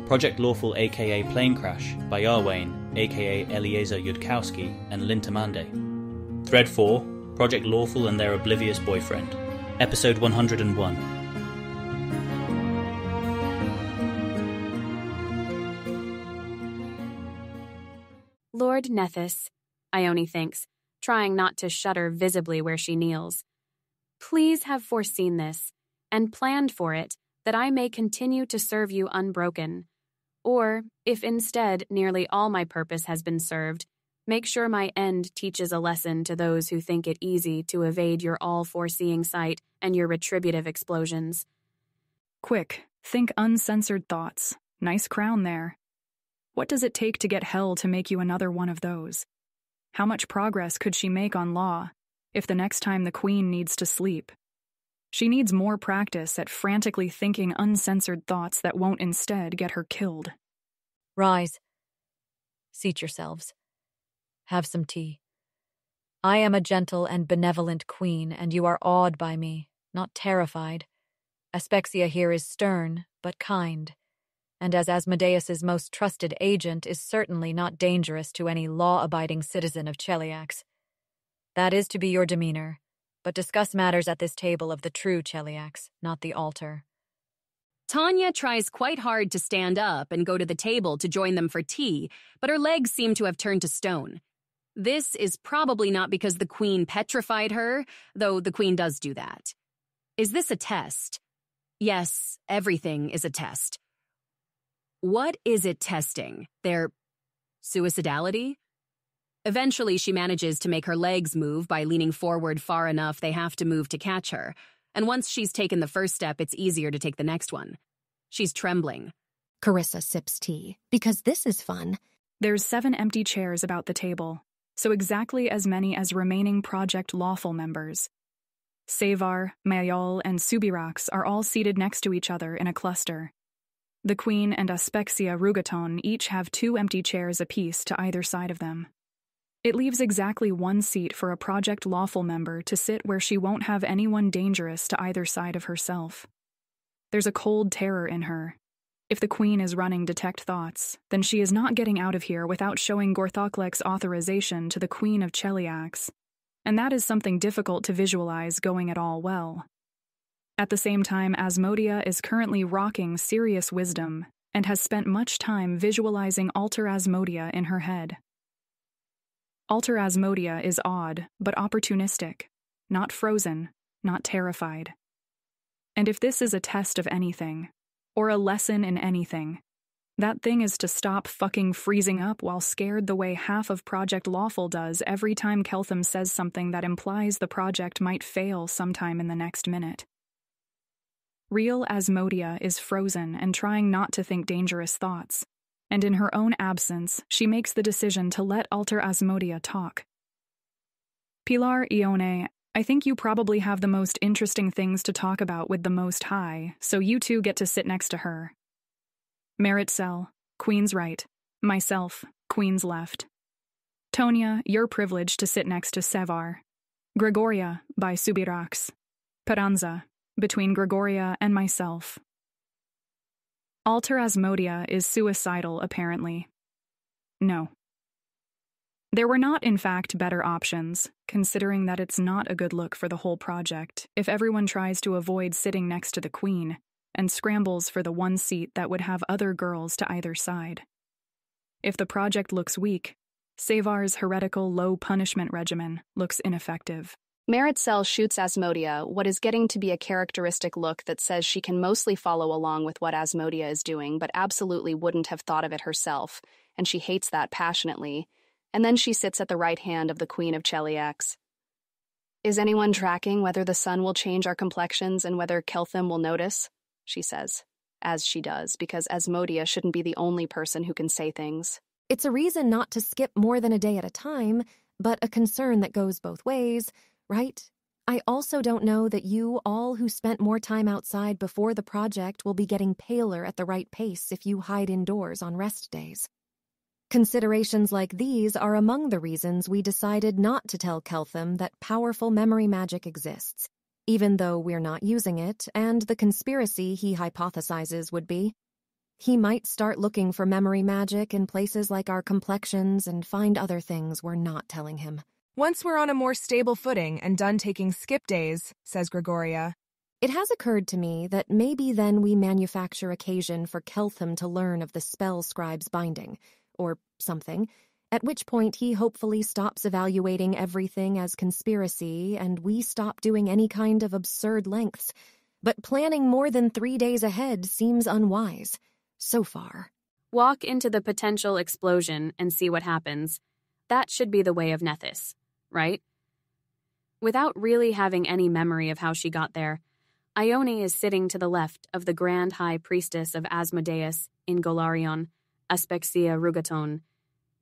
Project Lawful aka Planecrash by Yarwain aka Eliezer Yudkowsky and Lintamande. Thread 4, Project Lawful and their Oblivious boyfriend. Episode 101. Lord Nethys, Ione thinks, trying not to shudder visibly where she kneels. Please have foreseen this, and planned for it, that I may continue to serve you unbroken. Or, if instead nearly all my purpose has been served, make sure my end teaches a lesson to those who think it easy to evade your all-foreseeing sight and your retributive explosions. Quick, think uncensored thoughts. Nice crown there. What does it take to get hell to make you another one of those? How much progress could she make on law, if the next time the queen needs to sleep? She needs more practice at frantically thinking uncensored thoughts that won't instead get her killed. Rise. Seat yourselves. Have some tea. I am a gentle and benevolent queen, and you are awed by me, not terrified. Aspexia here is stern, but kind, and as Asmodeus's most trusted agent is certainly not dangerous to any law-abiding citizen of Cheliax. That is to be your demeanor, but discuss matters at this table of the true Cheliax, not the altar. Tanya tries quite hard to stand up and go to the table to join them for tea, but her legs seem to have turned to stone. This is probably not because the queen petrified her, though the queen does do that. Is this a test? Yes, everything is a test. What is it testing? Their suicidality? Eventually, she manages to make her legs move by leaning forward far enough they have to move to catch her. And once she's taken the first step, it's easier to take the next one. She's trembling. Carissa sips tea, because this is fun. There's 7 empty chairs about the table, so exactly as many as remaining Project Lawful members. Savar, Mayol, and Subirax are all seated next to each other in a cluster. The Queen and Aspexia Rugaton each have 2 empty chairs apiece to either side of them. It leaves exactly 1 seat for a Project Lawful member to sit where she won't have anyone dangerous to either side of herself. There's a cold terror in her. If the Queen is running Detect Thoughts, then she is not getting out of here without showing Gorthoklek's authorization to the Queen of Cheliax, and that is something difficult to visualize going at all well. At the same time, Asmodia is currently rocking serious wisdom and has spent much time visualizing Alter Asmodia in her head. Alter Asmodia is odd, but opportunistic, not frozen, not terrified. And if this is a test of anything, or a lesson in anything, that thing is to stop fucking freezing up while scared the way half of Project Lawful does every time Keltham says something that implies the project might fail sometime in the next minute. Real Asmodia is frozen and trying not to think dangerous thoughts, and in her own absence, she makes the decision to let Alter Asmodia talk. Pilar Ione, I think you probably have the most interesting things to talk about with the Most High, so you two get to sit next to her. Meritxell, Queen's right. Myself, Queen's left. Tonia, you're privileged to sit next to Savar. Gregoria, by Subirax. Peranza, between Gregoria and myself. Alter Asmodia is suicidal, apparently. No. There were not, in fact, better options, considering that it's not a good look for the whole project if everyone tries to avoid sitting next to the Queen and scrambles for the 1 seat that would have other girls to either side. If the project looks weak, Savar's heretical low-punishment regimen looks ineffective. Meritxell shoots Asmodia what is getting to be a characteristic look that says she can mostly follow along with what Asmodia is doing, but absolutely wouldn't have thought of it herself, and she hates that passionately, and then she sits at the right hand of the Queen of Cheliax. Is anyone tracking whether the sun will change our complexions and whether Keltham will notice? She says, as she does, because Asmodia shouldn't be the only person who can say things. It's a reason not to skip more than a day at a time, but a concern that goes both ways, right? I also don't know that you all who spent more time outside before the project will be getting paler at the right pace if you hide indoors on rest days. Considerations like these are among the reasons we decided not to tell Keltham that powerful memory magic exists, even though we're not using it and the conspiracy he hypothesizes would be. He might start looking for memory magic in places like our complexions and find other things we're not telling him. Once we're on a more stable footing and done taking skip days, says Gregoria. It has occurred to me that maybe then we manufacture occasion for Keltham to learn of the spell scribe's binding, or something, at which point he hopefully stops evaluating everything as conspiracy and we stop doing any kind of absurd lengths. But planning more than 3 days ahead seems unwise. So far. Walk into the potential explosion and see what happens. That should be the way of Nethys, right? Without really having any memory of how she got there, Ione is sitting to the left of the Grand High Priestess of Asmodeus in Golarion, Aspexia Rugaton.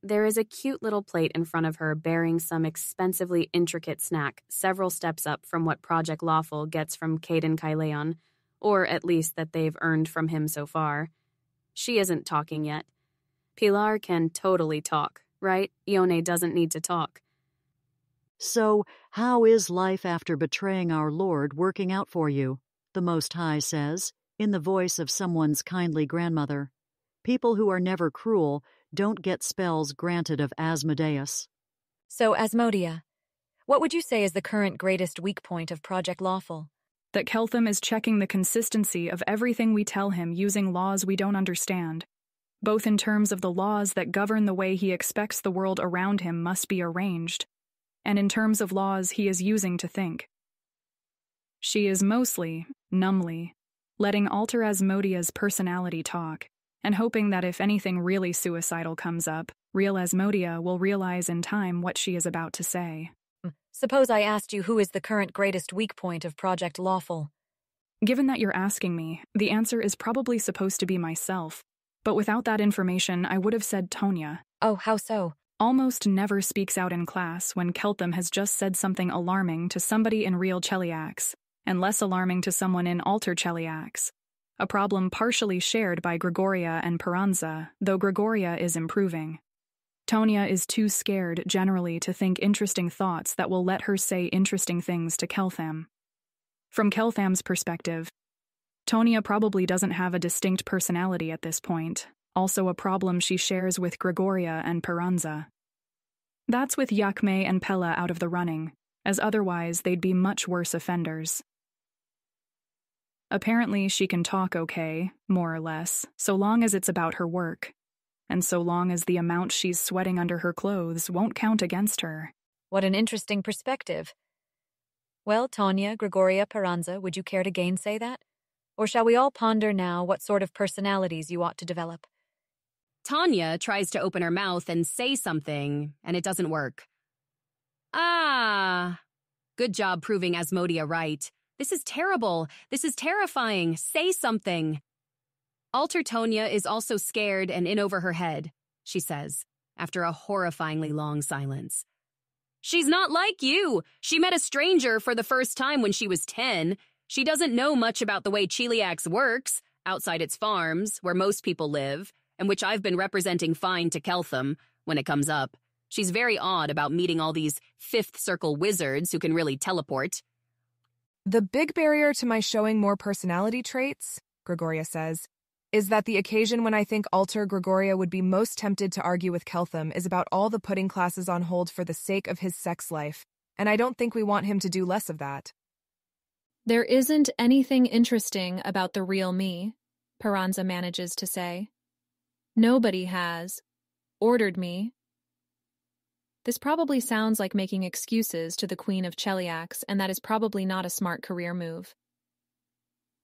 There is a cute little plate in front of her bearing some expensively intricate snack several steps up from what Project Lawful gets from Caden Kyleon, or at least that they've earned from him so far. She isn't talking yet. Pilar can totally talk, right? Ione doesn't need to talk. So, how is life after betraying our Lord working out for you? The Most High says, in the voice of someone's kindly grandmother. People who are never cruel don't get spells granted of Asmodeus. So, Asmodia, what would you say is the current greatest weak point of Project Lawful? That Keltham is checking the consistency of everything we tell him using laws we don't understand, both in terms of the laws that govern the way he expects the world around him must be arranged, and in terms of laws he is using to think. She is mostly, numbly, letting alter Asmodia's personality talk, and hoping that if anything really suicidal comes up, real Asmodia will realize in time what she is about to say. Suppose I asked you who is the current greatest weak point of Project Lawful. Given that you're asking me, the answer is probably supposed to be myself, but without that information I would have said Tonya. Oh, how so? Almost never speaks out in class when Keltham has just said something alarming to somebody in real Cheliax, and less alarming to someone in alter Cheliax. A problem partially shared by Gregoria and Peranza, though Gregoria is improving. Tonya is too scared, generally, to think interesting thoughts that will let her say interesting things to Keltham. From Keltham's perspective, Tonya probably doesn't have a distinct personality at this point, also a problem she shares with Gregoria and Peranza. That's with Yakme and Pella out of the running, as otherwise they'd be much worse offenders. Apparently she can talk okay, more or less, so long as it's about her work, and so long as the amount she's sweating under her clothes won't count against her. What an interesting perspective. Well, Tonya, Gregoria, Peranza, would you care to gainsay that? Or shall we all ponder now what sort of personalities you ought to develop? Tanya tries to open her mouth and say something, and it doesn't work. Ah! Good job proving Asmodia right. This is terrible. This is terrifying. Say something. Alter Tonya is also scared and in over her head, she says, after a horrifyingly long silence. She's not like you. She met a stranger for the first time when she was 10. She doesn't know much about the way Cheliax works, outside its farms, where most people live, and which I've been representing fine to Keltham when it comes up. She's very odd about meeting all these fifth circle wizards who can really teleport. The big barrier to my showing more personality traits, Gregoria says, is that the occasion when I think Alter Gregoria would be most tempted to argue with Keltham is about all the putting classes on hold for the sake of his sex life, and I don't think we want him to do less of that. There isn't anything interesting about the real me, Peranza manages to say. Nobody has ordered me. This probably sounds like making excuses to the Queen of Cheliax, and that is probably not a smart career move.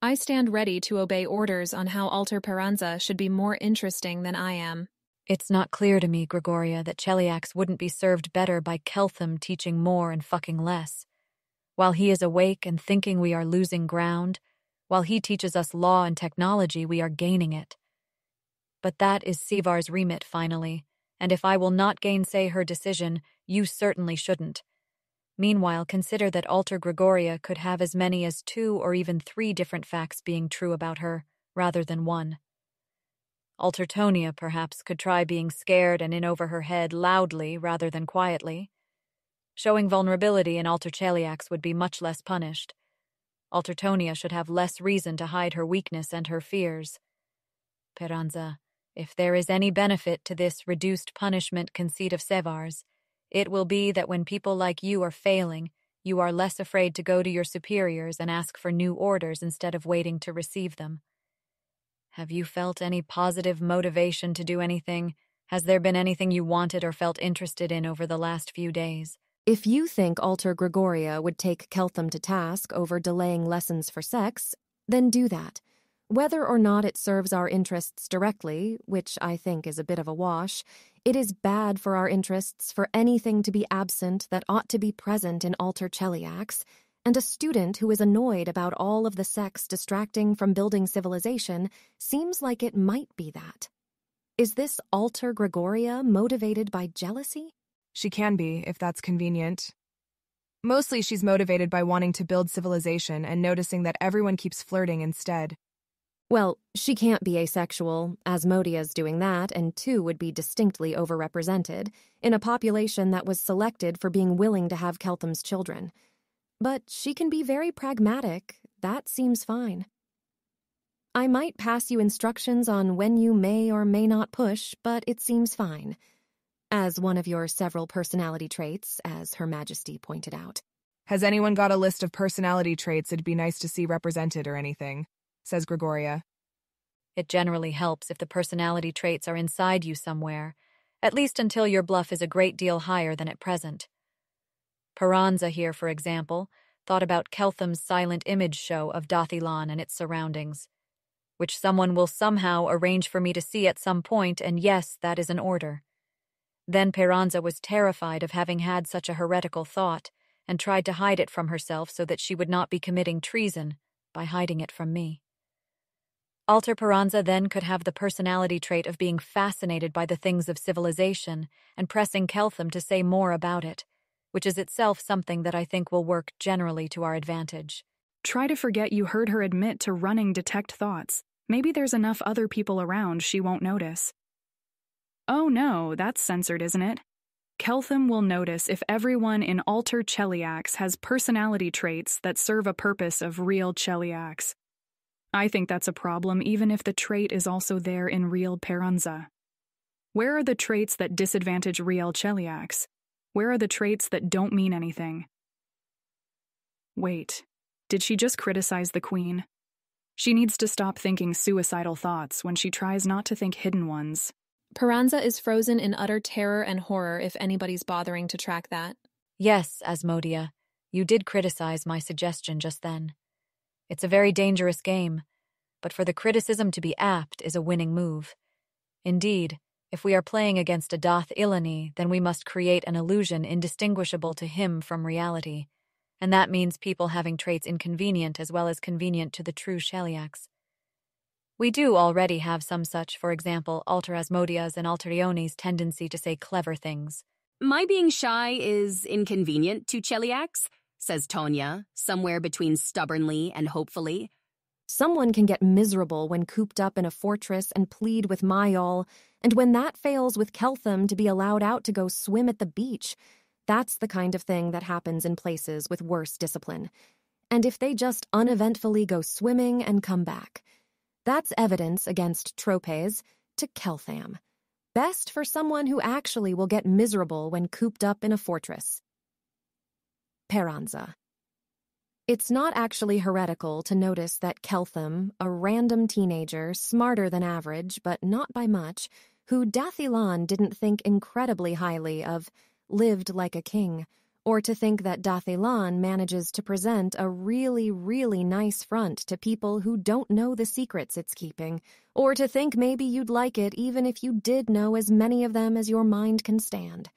I stand ready to obey orders on how Alter Peranza should be more interesting than I am. It's not clear to me, Gregoria, that Cheliax wouldn't be served better by Keltham teaching more and fucking less. While he is awake and thinking we are losing ground, while he teaches us law and technology, we are gaining it. But that is Sivar's remit, finally, and if I will not gainsay her decision, you certainly shouldn't. Meanwhile, consider that Alter Gregoria could have as many as 2 or even 3 different facts being true about her, rather than 1. Alter Tonya, perhaps, could try being scared and in over her head loudly rather than quietly. Showing vulnerability in Alter Cheliax would be much less punished. Alter Tonya should have less reason to hide her weakness and her fears. Peranza, if there is any benefit to this reduced punishment conceit of Sevar's, it will be that when people like you are failing, you are less afraid to go to your superiors and ask for new orders instead of waiting to receive them. Have you felt any positive motivation to do anything? Has there been anything you wanted or felt interested in over the last few days? If you think Alter Gregoria would take Keltham to task over delaying lessons for sex, then do that. Whether or not it serves our interests directly, which I think is a bit of a wash, it is bad for our interests for anything to be absent that ought to be present in Alter Cheliax, and a student who is annoyed about all of the sex distracting from building civilization seems like it might be that. Is this Alter Gregoria motivated by jealousy? She can be, if that's convenient. Mostly she's motivated by wanting to build civilization and noticing that everyone keeps flirting instead. Well, she can't be asexual. Asmodea's doing that, and two would be distinctly overrepresented, in a population that was selected for being willing to have Keltham's children. But she can be very pragmatic. That seems fine. I might pass you instructions on when you may or may not push, but it seems fine. As one of your several personality traits, as Her Majesty pointed out. Has anyone got a list of personality traits it'd be nice to see represented or anything? Says Gregoria. It generally helps if the personality traits are inside you somewhere, at least until your bluff is a great deal higher than at present. Peranza here, for example, thought about Keltham's silent image show of Dathilan and its surroundings, which someone will somehow arrange for me to see at some point, and yes, that is an order. Then Peranza was terrified of having had such a heretical thought, and tried to hide it from herself so that she would not be committing treason by hiding it from me. Alter Peranza then could have the personality trait of being fascinated by the things of civilization and pressing Keltham to say more about it, which is itself something that I think will work generally to our advantage. Try to forget you heard her admit to running detect thoughts. Maybe there's enough other people around she won't notice. Oh no, that's censored, isn't it? Keltham will notice if everyone in Alter Cheliax has personality traits that serve a purpose of real Cheliax. I think that's a problem even if the trait is also there in real Peranza. Where are the traits that disadvantage real Cheliax? Where are the traits that don't mean anything? Wait, did she just criticize the queen? She needs to stop thinking suicidal thoughts when she tries not to think hidden ones. Peranza is frozen in utter terror and horror if anybody's bothering to track that. Yes, Asmodea, you did criticize my suggestion just then. It's a very dangerous game, but for the criticism to be apt is a winning move. Indeed, if we are playing against a Dath Ilani, then we must create an illusion indistinguishable to him from reality, and that means people having traits inconvenient as well as convenient to the true Cheliax. We do already have some such, for example, Alter Asmodea's and Alterioni's tendency to say clever things. My being shy is inconvenient to Cheliax, says Tonya, somewhere between stubbornly and hopefully. Someone can get miserable when cooped up in a fortress and plead with Mayol, and when that fails with Keltham to be allowed out to go swim at the beach, that's the kind of thing that happens in places with worse discipline. And if they just uneventfully go swimming and come back, that's evidence against tropes to Keltham. Best for someone who actually will get miserable when cooped up in a fortress. Peranza. It's not actually heretical to notice that Keltham, a random teenager, smarter than average, but not by much, who Dathilan didn't think incredibly highly of, lived like a king, or to think that Dathilan manages to present a really, really nice front to people who don't know the secrets it's keeping, or to think maybe you'd like it even if you did know as many of them as your mind can stand.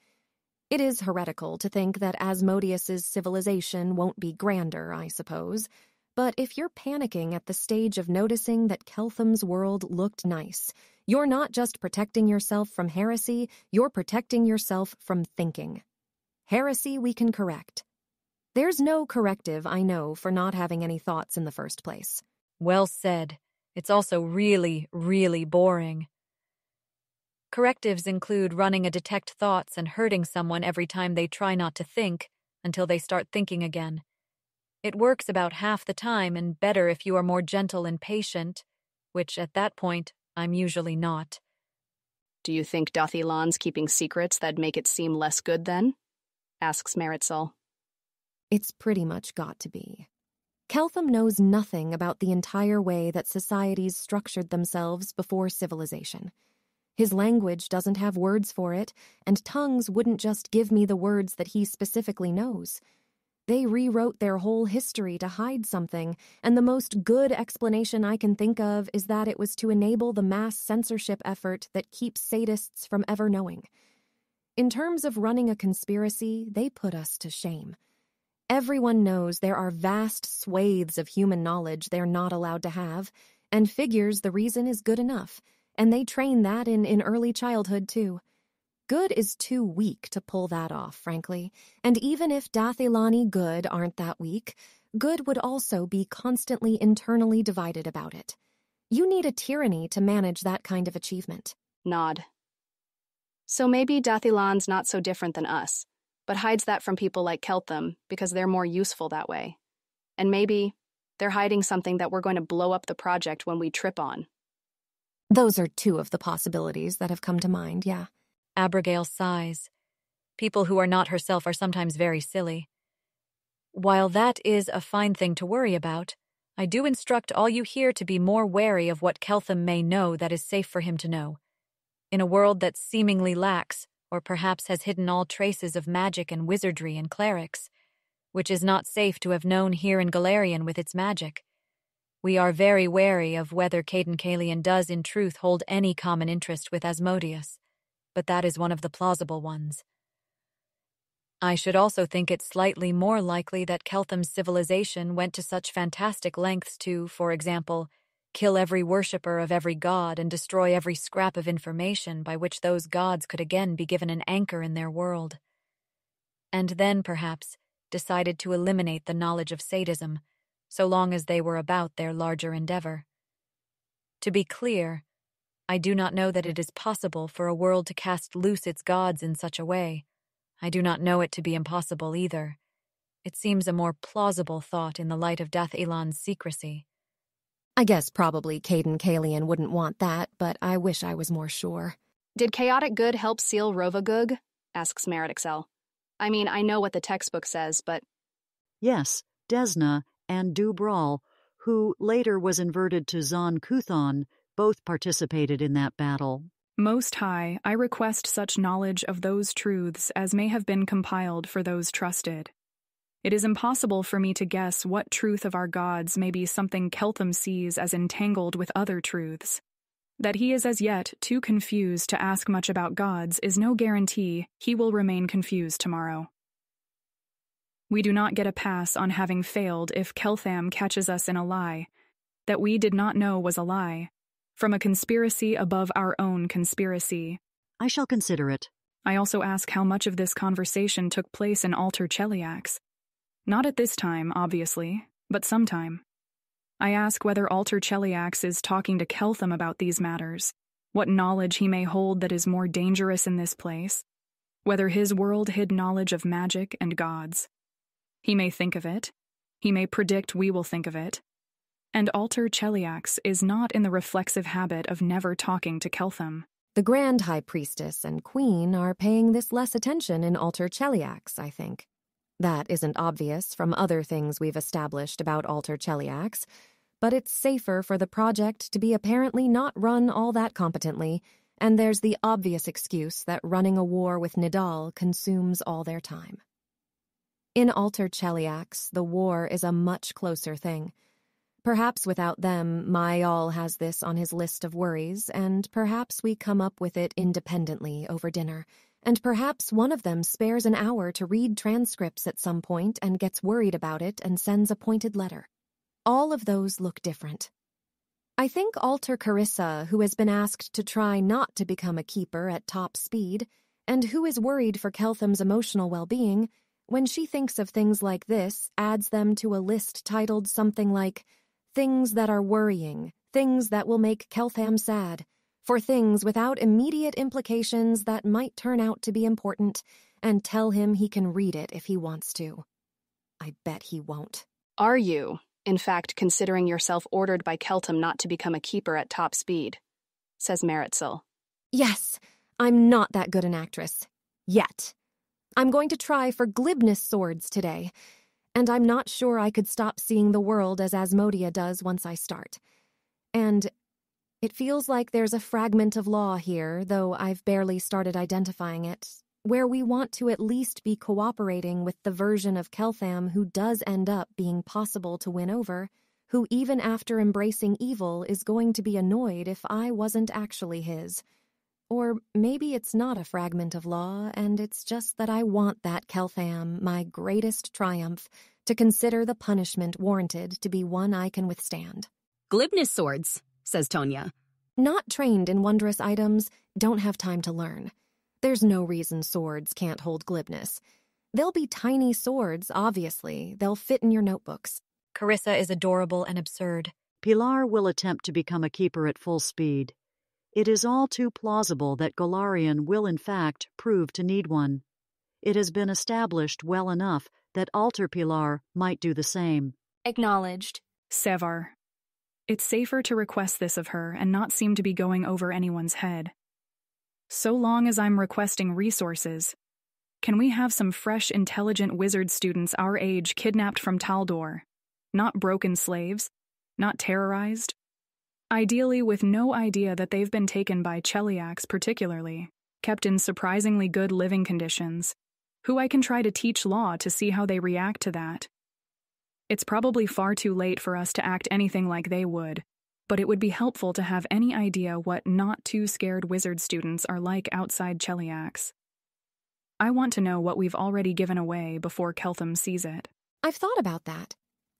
It is heretical to think that Asmodeus's civilization won't be grander, I suppose, but if you're panicking at the stage of noticing that Keltham's world looked nice, you're not just protecting yourself from heresy, you're protecting yourself from thinking. Heresy we can correct. There's no corrective, I know, for not having any thoughts in the first place. Well said. It's also really, really boring. Correctives include running a detect thoughts and hurting someone every time they try not to think until they start thinking again. It works about half the time and better if you are more gentle and patient, which at that point I'm usually not. Do you think Dathilon's keeping secrets that'd make it seem less good then? Asks Maritzel. It's pretty much got to be. Keltham knows nothing about the entire way that societies structured themselves before civilization. His language doesn't have words for it, and tongues wouldn't just give me the words that he specifically knows. They rewrote their whole history to hide something, and the most good explanation I can think of is that it was to enable the mass censorship effort that keeps sadists from ever knowing. In terms of running a conspiracy, they put us to shame. Everyone knows there are vast swathes of human knowledge they're not allowed to have, and figures the reason is good enough, and they train that in early childhood, too. Good is too weak to pull that off, frankly, and even if Dathilani Good aren't that weak, Good would also be constantly internally divided about it. You need a tyranny to manage that kind of achievement. Nod. So maybe Dathilon's not so different than us, but hides that from people like Keltham because they're more useful that way. And maybe they're hiding something that we're going to blow up the project when we trip on. Those are two of the possibilities that have come to mind, yeah. Abigail sighs. People who are not herself are sometimes very silly. While that is a fine thing to worry about, I do instruct all you here to be more wary of what Keltham may know that is safe for him to know. In a world that seemingly lacks, or perhaps has hidden all traces of magic and wizardry and clerics, which is not safe to have known here in Galarian with its magic, we are very wary of whether Caden Kalian does in truth hold any common interest with Asmodeus, but that is one of the plausible ones. I should also think it slightly more likely that Keltham's civilization went to such fantastic lengths to, for example, kill every worshipper of every god and destroy every scrap of information by which those gods could again be given an anchor in their world. And then, perhaps, decided to eliminate the knowledge of sadism, so long as they were about their larger endeavor. To be clear, I do not know that it is possible for a world to cast loose its gods in such a way. I do not know it to be impossible either. It seems a more plausible thought in the light of Dath-Ilan's secrecy. I guess probably Caden Kalian wouldn't want that, but I wish I was more sure. Did Chaotic Good help seal Rovagug? Asks Meritxel. I mean, I know what the textbook says, but... Yes, Desna and Dubral, who later was inverted to Zon Kuthon, both participated in that battle. Most High, I request such knowledge of those truths as may have been compiled for those trusted. It is impossible for me to guess what truth of our gods may be something Keltham sees as entangled with other truths. That he is as yet too confused to ask much about gods is no guarantee he will remain confused tomorrow. We do not get a pass on having failed if Keltham catches us in a lie, that we did not know was a lie, from a conspiracy above our own conspiracy. I shall consider it. I also ask how much of this conversation took place in Alter Cheliax. Not at this time, obviously, but sometime. I ask whether Alter Cheliax is talking to Keltham about these matters, what knowledge he may hold that is more dangerous in this place, whether his world hid knowledge of magic and gods. He may think of it. He may predict we will think of it. And Alter Cheliax is not in the reflexive habit of never talking to Keltham. The Grand High Priestess and Queen are paying this less attention in Alter Cheliax, I think. That isn't obvious from other things we've established about Alter Cheliax, but it's safer for the project to be apparently not run all that competently, and there's the obvious excuse that running a war with Nidal consumes all their time. In Alter Cheliax, the war is a much closer thing. Perhaps without them, Mayal has this on his list of worries, and perhaps we come up with it independently over dinner, and perhaps one of them spares an hour to read transcripts at some point and gets worried about it and sends a pointed letter. All of those look different. I think Alter Carissa, who has been asked to try not to become a keeper at top speed, and who is worried for Keltham's emotional well-being, when she thinks of things like this, adds them to a list titled something like, things that are worrying, things that will make Keltham sad, for things without immediate implications that might turn out to be important, and tell him he can read it if he wants to. I bet he won't. Are you, in fact, considering yourself ordered by Keltham not to become a keeper at top speed? says Maritzel. Yes, I'm not that good an actress. Yet. I'm going to try for glibness swords today, and I'm not sure I could stop seeing the world as Asmodia does once I start. And it feels like there's a fragment of law here, though I've barely started identifying it, where we want to at least be cooperating with the version of Keltham who does end up being possible to win over, who even after embracing evil is going to be annoyed if I wasn't actually his. Or maybe it's not a fragment of law, and it's just that I want that Keltham, my greatest triumph, to consider the punishment warranted to be one I can withstand. Glibness swords, says Tonya. Not trained in wondrous items, don't have time to learn. There's no reason swords can't hold glibness. They'll be tiny swords, obviously. They'll fit in your notebooks. Carissa is adorable and absurd. Pilar will attempt to become a keeper at full speed. It is all too plausible that Golarion will in fact prove to need one. It has been established well enough that Alter Pilar might do the same. Acknowledged. Sevar. It's safer to request this of her and not seem to be going over anyone's head. So long as I'm requesting resources, can we have some fresh, intelligent wizard students our age kidnapped from Taldor? Not broken slaves, not terrorized. Ideally with no idea that they've been taken by Cheliax particularly, kept in surprisingly good living conditions, who I can try to teach law to see how they react to that. It's probably far too late for us to act anything like they would, but it would be helpful to have any idea what not-too-scared wizard students are like outside Cheliax. I want to know what we've already given away before Keltham sees it. I've thought about that.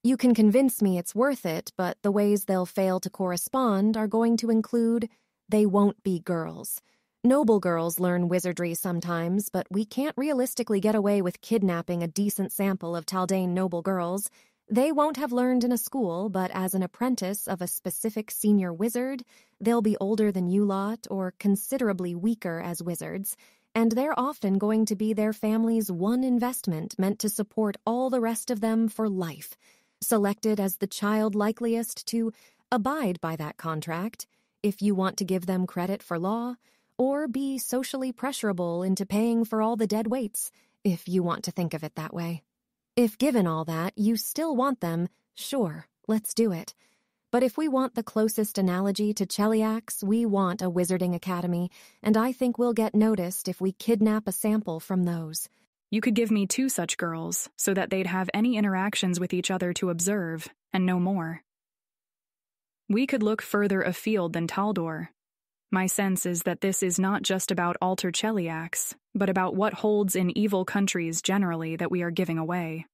You can convince me it's worth it, but the ways they'll fail to correspond are going to include they won't be girls. Noble girls learn wizardry sometimes, but we can't realistically get away with kidnapping a decent sample of Taldane noble girls. They won't have learned in a school, but as an apprentice of a specific senior wizard, they'll be older than you lot or considerably weaker as wizards, and they're often going to be their family's one investment meant to support all the rest of them for life, selected as the child likeliest to abide by that contract, if you want to give them credit for law, or be socially pressurable into paying for all the dead weights, if you want to think of it that way. If given all that, you still want them, sure, let's do it. But if we want the closest analogy to Cheliax, we want a wizarding academy, and I think we'll get noticed if we kidnap a sample from those. You could give me 2 such girls, so that they'd have any interactions with each other to observe, and no more. We could look further afield than Taldor. My sense is that this is not just about Alter Cheliax, but about what holds in evil countries generally that we are giving away.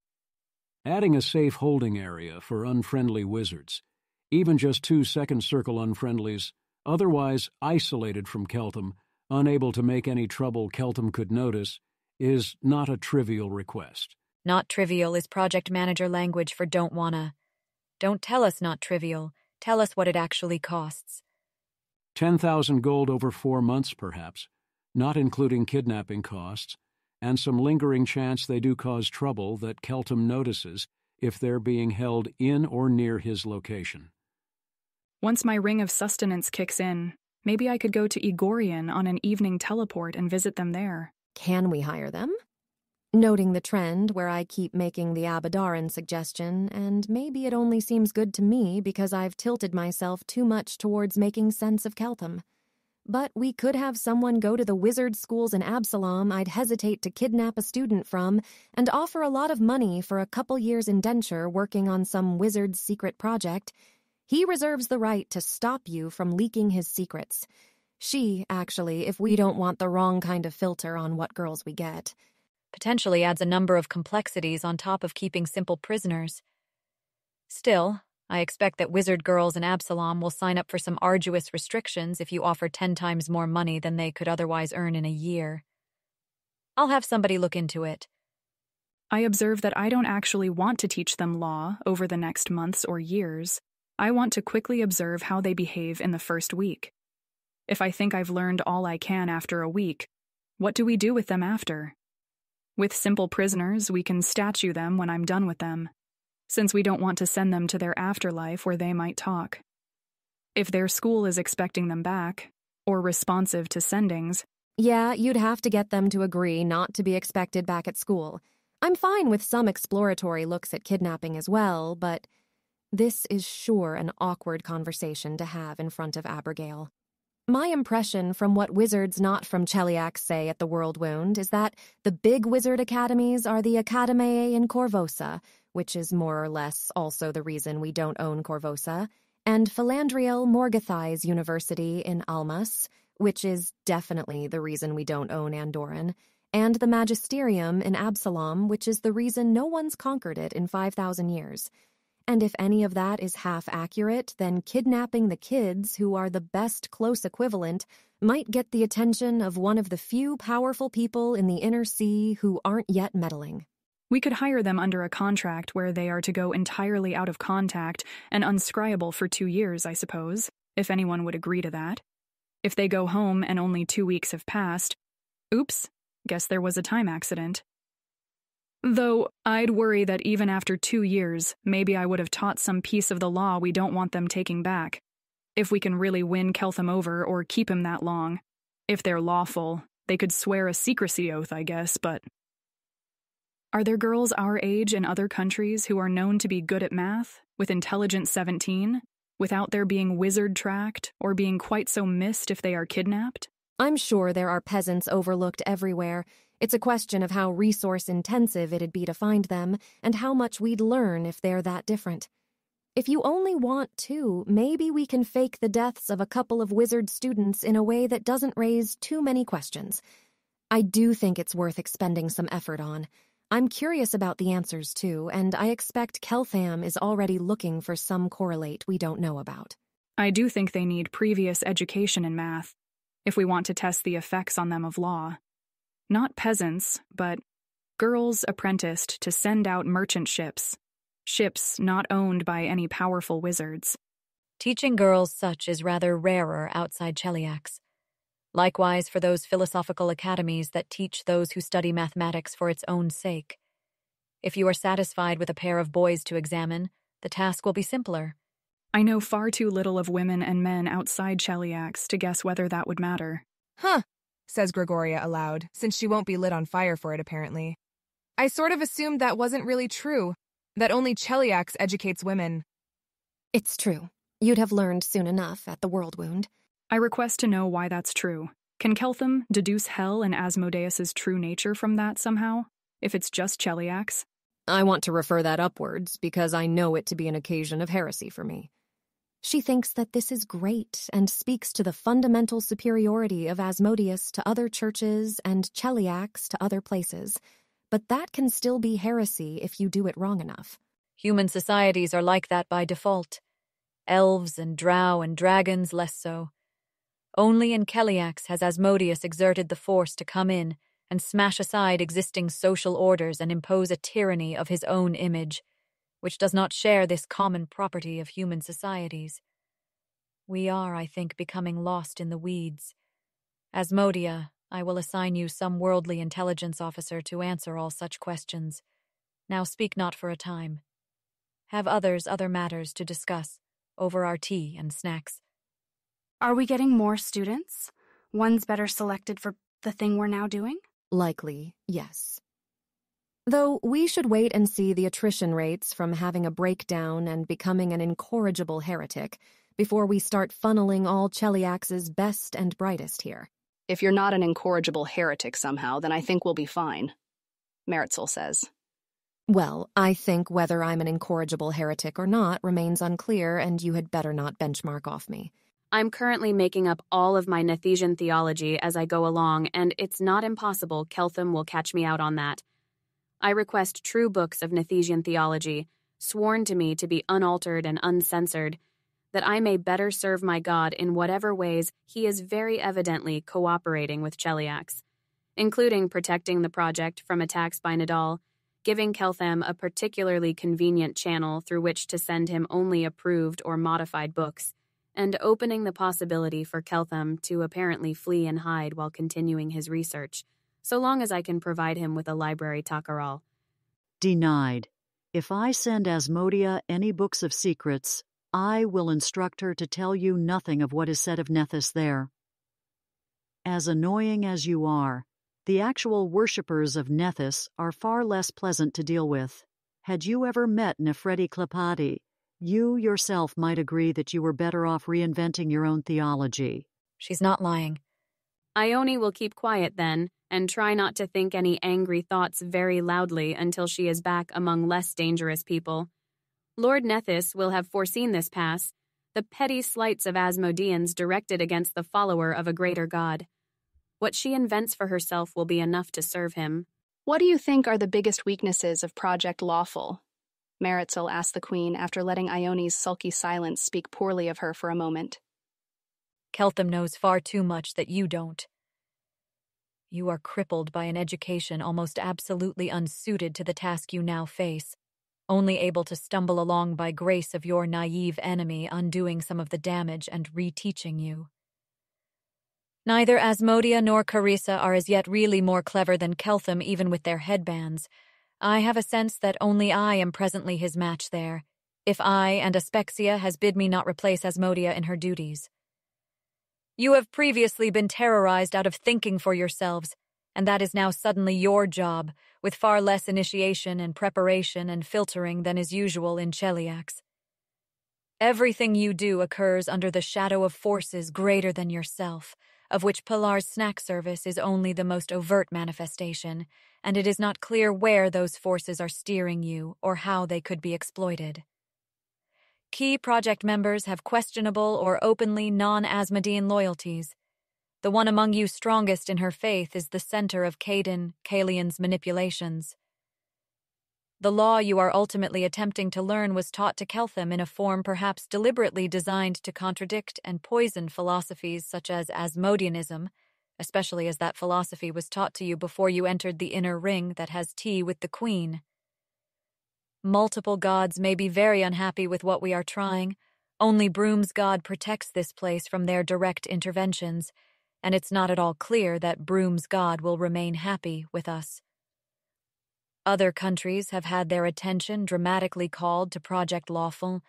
Adding a safe holding area for unfriendly wizards, even just 2 second circle unfriendlies, otherwise isolated from Keltham, unable to make any trouble Keltham could notice, is not a trivial request. Not trivial is project manager language for don't wanna. Don't tell us not trivial. Tell us what it actually costs. 10,000 gold over 4 months, perhaps, not including kidnapping costs, and some lingering chance they do cause trouble that Keltham notices if they're being held in or near his location. Once my ring of sustenance kicks in, maybe I could go to Igorian on an evening teleport and visit them there. Can we hire them? Noting the trend where I keep making the Abedaran suggestion, and maybe it only seems good to me because I've tilted myself too much towards making sense of Keltham. But we could have someone go to the wizard schools in Absalom I'd hesitate to kidnap a student from and offer a lot of money for a couple years indenture working on some wizard's secret project. He reserves the right to stop you from leaking his secrets. She, actually, if we don't want the wrong kind of filter on what girls we get. Potentially adds a number of complexities on top of keeping simple prisoners. Still, I expect that wizard girls in Absalom will sign up for some arduous restrictions if you offer 10 times more money than they could otherwise earn in a year. I'll have somebody look into it. I observe that I don't actually want to teach them law over the next months or years. I want to quickly observe how they behave in the first week. If I think I've learned all I can after a week, what do we do with them after? With simple prisoners, we can statue them when I'm done with them, since we don't want to send them to their afterlife where they might talk. If their school is expecting them back, or responsive to sendings. Yeah, you'd have to get them to agree not to be expected back at school. I'm fine with some exploratory looks at kidnapping as well, but this is sure an awkward conversation to have in front of Abigail. My impression from what wizards not from Cheliax say at the World Wound is that the big wizard academies are the Academiae in Corvosa, which is more or less also the reason we don't own Corvosa, and Philandriel Morgathai's University in Almas, which is definitely the reason we don't own Andorran, and the Magisterium in Absalom, which is the reason no one's conquered it in 5,000 years. And if any of that is half accurate, then kidnapping the kids, who are the best close equivalent, might get the attention of one of the few powerful people in the Inner Sea who aren't yet meddling. We could hire them under a contract where they are to go entirely out of contact and unscryable for 2 years, I suppose, if anyone would agree to that. If they go home and only 2 weeks have passed, oops, guess there was a time accident. Though I'd worry that even after 2 years, maybe I would have taught some piece of the law we don't want them taking back. If we can really win Keltham over or keep him that long. If they're lawful, they could swear a secrecy oath, I guess, but... Are there girls our age in other countries who are known to be good at math, with intelligence 17, without their being wizard-tracked or being quite so missed if they are kidnapped? I'm sure there are peasants overlooked everywhere. It's a question of how resource-intensive it'd be to find them, and how much we'd learn if they're that different. If you only want to, maybe we can fake the deaths of a couple of wizard students in a way that doesn't raise too many questions. I do think it's worth expending some effort on. I'm curious about the answers, too, and I expect Keltham is already looking for some correlate we don't know about. I do think they need previous education in math, if we want to test the effects on them of law. Not peasants, but girls apprenticed to send out merchant ships. Ships not owned by any powerful wizards. Teaching girls such is rather rarer outside Cheliax. Likewise for those philosophical academies that teach those who study mathematics for its own sake. If you are satisfied with a pair of boys to examine, the task will be simpler. I know far too little of women and men outside Cheliax to guess whether that would matter. Huh, says Gregoria aloud, since she won't be lit on fire for it, apparently. I sort of assumed that wasn't really true, that only Cheliax educates women. It's true. You'd have learned soon enough at the World Wound. I request to know why that's true. Can Keltham deduce Hel and Asmodeus's true nature from that somehow, if it's just Cheliax? I want to refer that upwards, because I know it to be an occasion of heresy for me. She thinks that this is great and speaks to the fundamental superiority of Asmodeus to other churches and Cheliax to other places, but that can still be heresy if you do it wrong enough. Human societies are like that by default. Elves and drow and dragons less so. Only in Cheliax has Asmodeus exerted the force to come in and smash aside existing social orders and impose a tyranny of his own image, which does not share this common property of human societies. We are, I think, becoming lost in the weeds. Asmodea, I will assign you some worldly intelligence officer to answer all such questions. Now speak not for a time. Have others other matters to discuss over our tea and snacks. Are we getting more students? Ones better selected for the thing we're now doing? Likely, yes. Though we should wait and see the attrition rates from having a breakdown and becoming an incorrigible heretic before we start funneling all Cheliax's best and brightest here. If you're not an incorrigible heretic somehow, then I think we'll be fine, Meritzel says. Well, I think whether I'm an incorrigible heretic or not remains unclear, and you had better not benchmark off me. I'm currently making up all of my Nethesian theology as I go along, and it's not impossible Keltham will catch me out on that. I request true books of Nethesian theology, sworn to me to be unaltered and uncensored, that I may better serve my God in whatever ways he is very evidently cooperating with Cheliax, including protecting the project from attacks by Nadal, giving Keltham a particularly convenient channel through which to send him only approved or modified books, and opening the possibility for Keltham to apparently flee and hide while continuing his research, so long as I can provide him with a library Takaral. Denied. If I send Asmodea any books of secrets, I will instruct her to tell you nothing of what is said of Nethys there. As annoying as you are, the actual worshippers of Nethys are far less pleasant to deal with. Had you ever met Nefreti Klepati, you yourself might agree that you were better off reinventing your own theology. She's not lying. Ione will keep quiet then, and try not to think any angry thoughts very loudly until she is back among less dangerous people. Lord Nethys will have foreseen this pass, the petty slights of Asmodeans directed against the follower of a greater god. What she invents for herself will be enough to serve him. What do you think are the biggest weaknesses of Project Lawful? Meritxell asked the queen after letting Ione's sulky silence speak poorly of her for a moment. Keltham knows far too much that you don't. You are crippled by an education almost absolutely unsuited to the task you now face, only able to stumble along by grace of your naive enemy undoing some of the damage and reteaching you. Neither Asmodia nor Carissa are as yet really more clever than Keltham even with their headbands. I have a sense that only I am presently his match there, if I and Aspexia has bid me not replace Asmodia in her duties. You have previously been terrorized out of thinking for yourselves, and that is now suddenly your job, with far less initiation and preparation and filtering than is usual in Cheliax. Everything you do occurs under the shadow of forces greater than yourself, of which Pilar's snack service is only the most overt manifestation, and it is not clear where those forces are steering you or how they could be exploited. Key project members have questionable or openly non-Asmodean loyalties. The one among you strongest in her faith is the center of Kalian's manipulations. The law you are ultimately attempting to learn was taught to Keltham in a form perhaps deliberately designed to contradict and poison philosophies such as Asmodeanism, especially as that philosophy was taught to you before you entered the inner ring that has tea with the queen. Multiple gods may be very unhappy with what we are trying. Only Broom's god protects this place from their direct interventions, and it's not at all clear that Broom's god will remain happy with us. Other countries have had their attention dramatically called to Project Lawful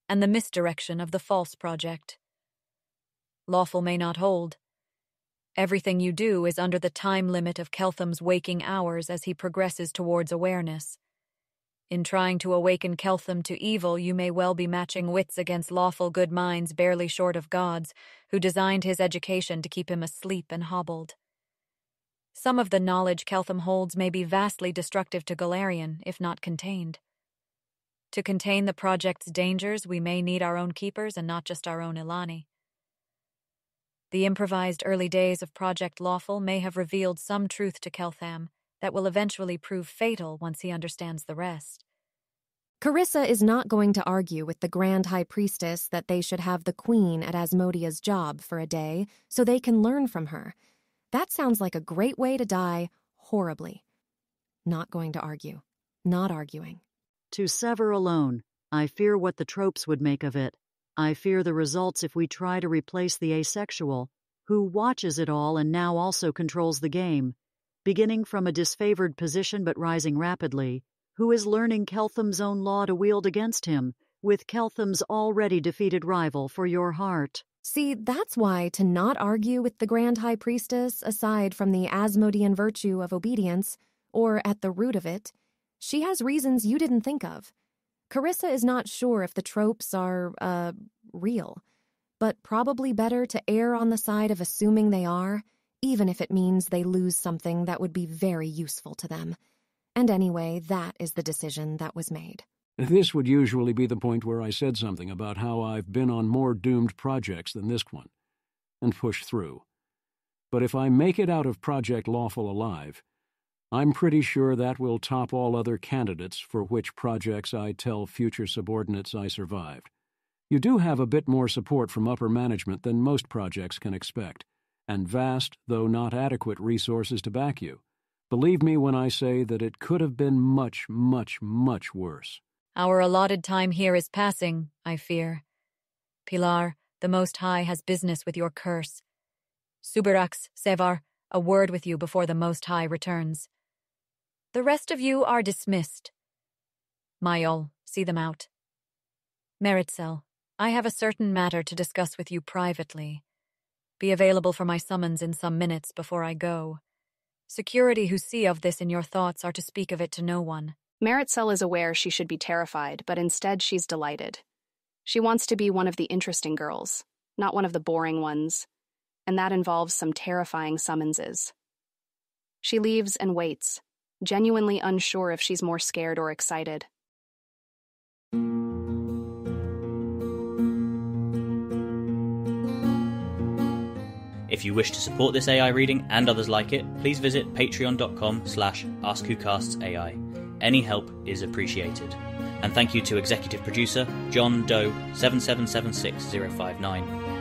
and the misdirection of the false project. Lawful may not hold. Everything you do is under the time limit of Keltham's waking hours as he progresses towards awareness. In trying to awaken Keltham to evil, you may well be matching wits against lawful good minds barely short of gods, who designed his education to keep him asleep and hobbled. Some of the knowledge Keltham holds may be vastly destructive to Golarion, if not contained. To contain the project's dangers, we may need our own keepers and not just our own Ilani. The improvised early days of Project Lawful may have revealed some truth to Keltham that will eventually prove fatal once he understands the rest. Carissa is not going to argue with the Grand High Priestess that they should have the Queen at Asmodia's job for a day so they can learn from her. That sounds like a great way to die horribly. Not going to argue. Not arguing. To sever alone, I fear what the tropes would make of it. I fear the results if we try to replace the asexual, who watches it all and now also controls the game, beginning from a disfavored position but rising rapidly, who is learning Keltham's own law to wield against him, with Keltham's already defeated rival for your heart. See, that's why to not argue with the Grand High Priestess, aside from the Asmodean virtue of obedience, or at the root of it, she has reasons you didn't think of. Carissa is not sure if the tropes are, real, but probably better to err on the side of assuming they are, even if it means they lose something that would be very useful to them. And anyway, that is the decision that was made. This would usually be the point where I said something about how I've been on more doomed projects than this one, and pushed through. But if I make it out of Project Lawful alive, I'm pretty sure that will top all other candidates for which projects I tell future subordinates I survived. You do have a bit more support from upper management than most projects can expect, and vast, though not adequate, resources to back you. Believe me when I say that it could have been much, much, much worse. Our allotted time here is passing, I fear. Pilar, the Most High has business with your curse. Subirax, Sevar, a word with you before the Most High returns. The rest of you are dismissed. Mayol, see them out. Meritxell, I have a certain matter to discuss with you privately. Be available for my summons in some minutes before I go. Security who see of this in your thoughts are to speak of it to no one. Maritzel is aware she should be terrified, but instead she's delighted. She wants to be one of the interesting girls, not one of the boring ones, and that involves some terrifying summonses. She leaves and waits, genuinely unsure if she's more scared or excited. If you wish to support this AI reading and others like it, please visit patreon.com/AskWhoCastsAI. Any help is appreciated. And thank you to executive producer John Doe 7776059.